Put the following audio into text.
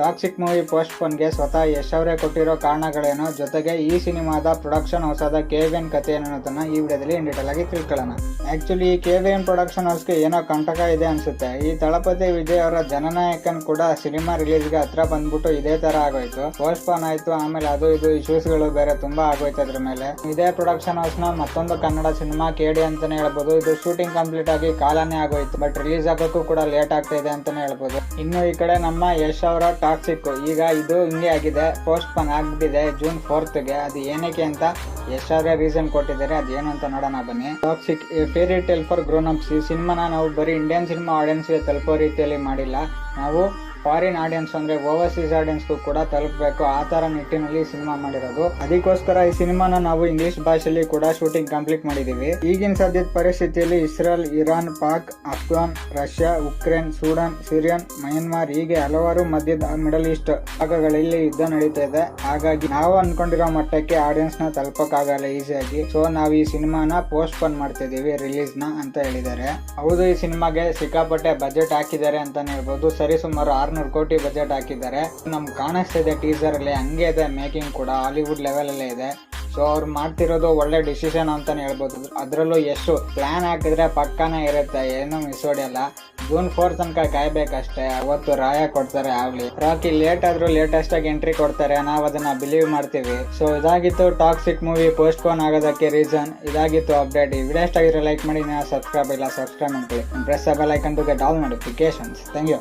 Toxic movie ಪೋಸ್ಟ್ಪೋನ್ಗೆ ಸ್ವತಃ ಯಶ್ ಅವರೇ ಕೊಟ್ಟಿರೋ ಕಾರಣಗಳೇನು, ಜೊತೆಗೆ ಈ ಸಿನಿಮಾದ ಪ್ರೊಡಕ್ಷನ್ ಹೊಸದ KVN ಕಥೆ ಅನ್ನೋದನ್ನ ಈ ವಿಡಿಯೋದಲ್ಲಿ ಇನ್ ಡೀಟೇಲ್ ಆಗಿ ತಿಳ್ಕೊಳ್ಳೋಣ. ಆಕ್ಚುಲಿ ಈ KVN ಪ್ರೊಡಕ್ಷನ್ ಹೌಸ್ಗೆ ಏನೋ ಕಂಟಕ ಇದೆ ಅನ್ಸುತ್ತೆ. ಈ ತಳಪತಿ ವಿಜಯ್ ಅವರ ಜನನಾಯಕನ್ ಕೂಡ ಸಿನಿಮಾ ರಿಲೀಸ್ಗೆ ಹತ್ರ ಬಂದ್ಬಿಟ್ಟು ಇದೇ ತರ ಆಗೋಯ್ತು, ಪೋಸ್ಟ್ಪೋನ್ ಆಯ್ತು. ಆಮೇಲೆ ಅದು ಇದು ಇಶ್ಯೂಸ್ ಗಳು ಬೇರೆ ತುಂಬಾ ಆಗೋಯ್ತು. ಅದ್ರ ಮೇಲೆ ಇದೇ ಪ್ರೊಡಕ್ಷನ್ ಹೌಸ್ ನ ಮತ್ತೊಂದು ಕನ್ನಡ ಸಿನಿಮಾ KD ಅಂತಾನೆ ಹೇಳ್ಬೋದು. ಇದು ಶೂಟಿಂಗ್ ಕಂಪ್ಲೀಟ್ ಆಗಿ ಕಾಲನೇ ಆಗೋಯ್ತು, ಬಟ್ ರಿಲೀಸ್ ಆಗೋಕ್ಕೂ ಕೂಡ ಲೇಟ್ ಆಗ್ತಾ ಇದೆ ಅಂತಾನೆ ಹೇಳ್ಬೋದು. ಇನ್ನು ಈ ಕಡೆ ನಮ್ಮ ಯಶ್ ಅವರ ಟಾಕ್ಸಿಕ್ ಈಗ ಇದು ಹಿಂಗೆ ಆಗಿದೆ, ಪೋಸ್ಟ್ಪೋನ್ ಆಗ್ಬಿಟ್ಟಿದೆ June 4th ಗೆ. ಅದು ಏನಕ್ಕೆ ಅಂತ ಯಶ್ ಅವರೇ ರೀಸನ್ ಕೊಟ್ಟಿದ್ದಾರೆ, ಅದೇನು ಅಂತ ನೋಡೋಣ ಬನ್ನಿ. Toxic a fairy tale for grown ups. ಈ ಸಿನಿಮಾನ ನಾವು ಬರೀ ಇಂಡಿಯನ್ ಸಿನಿಮಾ ಆಡಿಯನ್ಸ್ಗೆ ತಲುಪೋ ರೀತಿಯಲ್ಲಿ ಮಾಡಿಲ್ಲ, ನಾವು ಫಾರಿನ್ ಆಡಿಯನ್ಸ್ ಅಂದ್ರೆ ಓವರ್ಸೀಸ್ ಆಡಿಯನ್ಸ್ಗೂ ಕೂಡ ತಲುಪಬೇಕು, ಆ ತರ ನಿಟ್ಟಿನಲ್ಲಿ ಸಿನಿಮಾ ಮಾಡಿರೋದು. ಅದಕ್ಕೋಸ್ಕರ ಈ ಸಿನಿಮಾನ ನಾವು ಇಂಗ್ಲಿಷ್ ಭಾಷೆಯಲ್ಲಿ ಕೂಡ ಶೂಟಿಂಗ್ ಕಂಪ್ಲೀಟ್ ಮಾಡಿದೀವಿ. ಈಗಿನ ಸದ್ಯದ ಪರಿಸ್ಥಿತಿಯಲ್ಲಿ Israel, Iran, Pak, Afghan, Russia, Ukraine, Sudan, Syrian, Myanmar ಹೀಗೆ ಹಲವಾರು ಮಧ್ಯದ ಮಿಡಲ್ ಈಸ್ಟ್ ಭಾಗಗಳಲ್ಲಿ ಯುದ್ಧ ನಡೀತಾ ಇದೆ. ಹಾಗಾಗಿ ನಾವು ಅನ್ಕೊಂಡಿರೋ ಮಟ್ಟಕ್ಕೆ ಆಡಿಯನ್ಸ್ ನ ತಲುಪಕ್ಕಾಗಲ್ಲ ಈಸಿಯಾಗಿ. ಸೊ ನಾವು ಈ ಸಿನಿಮಾನ ಪೋಸ್ಟ್ಪೋನ್ ಮಾಡ್ತಿದೀವಿ ರಿಲೀಸ್ ನ ಅಂತ ಹೇಳಿದ್ದಾರೆ. ಹೌದು, ಈ ಸಿನಿಮಾಗೆ ಸಿಕ್ಕಾಪಟ್ಟೆ ಬಜೆಟ್ ಹಾಕಿದ್ದಾರೆ ಅಂತಾನೆ ಹೇಳ್ಬೋದು. ಸರಿ ಸುಮಾರು 600 ಕೋಟಿ ಬಜೆಟ್ ಹಾಕಿದ್ದಾರೆ. ನಮ್ಗೆ ಕಾಣಿಸ್ತಾ ಇದೆ ಟೀಸರ್ ಅಲ್ಲಿ, ಹಂಗೆ ಇದೆ ಮೇಕಿಂಗ್ ಕೂಡ ಹಾಲಿವುಡ್ ಲೆವೆಲ್ ಅಲ್ಲೇ ಇದೆ. ಸೊ ಅವ್ರು ಮಾಡ್ತಿರೋದು ಒಳ್ಳೆ ಡಿಸಿಷನ್ ಅಂತಾನೆ ಹೇಳ್ಬೋದು. ಅದ್ರಲ್ಲೂ ಎಷ್ಟು ಪ್ಲಾನ್ ಹಾಕಿದ್ರೆ ಪಕ್ಕಾನೇ ಇರುತ್ತೆ, ಏನು ಮಿಸ್ ಹೊಡೆಯಲ್ಲ. June 4 ತನಕ ಕಾಯ್ಬೇಕಷ್ಟೇ, ಅವತ್ತು ರಾಯ ಕೊಡ್ತಾರೆ. ಆಗ್ಲಿ ರಾಕಿ ಲೇಟ್ ಆದ್ರೂ ಲೇಟೆಸ್ಟ್ ಆಗಿ ಎಂಟ್ರಿ ಕೊಡ್ತಾರೆ, ನಾವು ಅದನ್ನ ಬಿಲೀವ್ ಮಾಡ್ತೀವಿ. ಸೊ ಇದಾಗಿತ್ತು ಟಾಕ್ಸಿಕ್ ಮೂವಿ ಪೋಸ್ಟ್ಪೋನ್ ಆಗೋದಕ್ಕೆ ರೀಸನ್. ಇದಾಗಿತ್ತು ಅಪ್ಡೇಟ್. ಈ ವಿಡಿಯೋ ಇಷ್ಟ ಆಗಿರೋ ಲೈಕ್ ಮಾಡಿ, ಸಬ್ಸ್ಕ್ರೈಬ್ ಇಲ್ಲ ಸಬ್ಸ್ಕ್ರೈಬ್ ಮಾಡ್ಕೊಳ್ಳಿ, press the bell icon to get all notifications. Thank you.